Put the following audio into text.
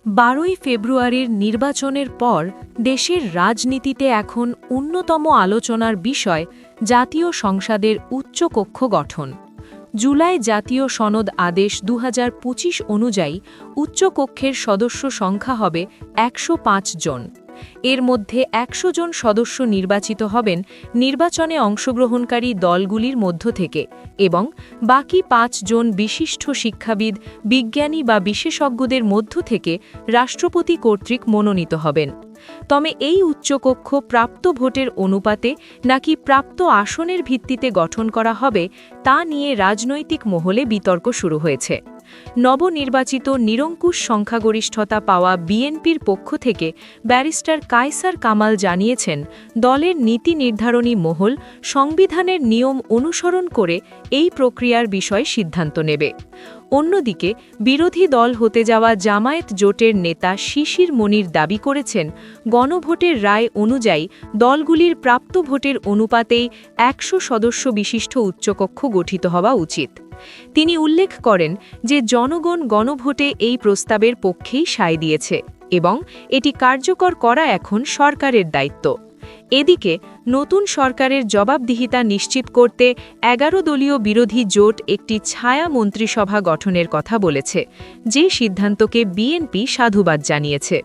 12ই ফেব্রুয়ারির নির্বাচনের পর দেশের রাজনীতিতে এখন অন্যতম আলোচনার বিষয় জাতীয় সংসদের উচ্চকক্ষ গঠন। জুলাই জাতীয় সনদ আদেশ 2025 অনুযায়ী উচ্চকক্ষের সদস্য সংখ্যা হবে 105 জন। এর মধ্যে 100 জন সদস্য নির্বাচিত হবেন নির্বাচনে অংশগ্রহণকারী দলগুলির মধ্য থেকে এবং বাকি 5 জন বিশিষ্ট শিক্ষাবিদ, বিজ্ঞানী বা বিশেষজ্ঞদের মধ্য থেকে রাষ্ট্রপতি কর্তৃক মনোনীত হবেন। তবে এই উচ্চকক্ষ প্রাপ্ত ভোটের অনুপাতে নাকি প্রাপ্ত আসনের ভিত্তিতে গঠন করা হবে তা নিয়ে রাজনৈতিক মহলে বিতর্ক শুরু হয়েছে। নবনির্বাচিত নিরঙ্কুশ সংখ্যাগরিষ্ঠতা পাওয়া বিএনপির পক্ষ থেকে ব্যারিস্টার কায়সার কামাল জানিয়েছেন, দলের নীতি নির্ধারণী মহল সংবিধানের নিয়ম অনুসরণ করে এই প্রক্রিয়ার বিষয়ে সিদ্ধান্ত নেবে। অন্যদিকে বিরোধী দল হতে যাওয়া জামায়াত জোটের নেতা শিশির মনির দাবি করেছেন, গণভোটের রায় অনুযায়ী দলগুলির প্রাপ্ত ভোটের অনুপাতেই 100 সদস্য বিশিষ্ট উচ্চকক্ষ গঠিত হওয়া উচিত। তিনি উল্লেখ করেন যে জনগণ গণভোটে এই প্রস্তাবের পক্ষেই সায় দিয়েছে এবং এটি কার্যকর করা এখন সরকারের দায়িত্ব। এদিকে নতুন সরকারের জবাবদিহিতা নিশ্চিত করতে 11 দলীয় বিরোধী জোট একটি ছায়া মন্ত্রিসভা গঠনের কথা বলেছে, যে সিদ্ধান্তকে বিএনপি সাধুবাদ জানিয়েছে।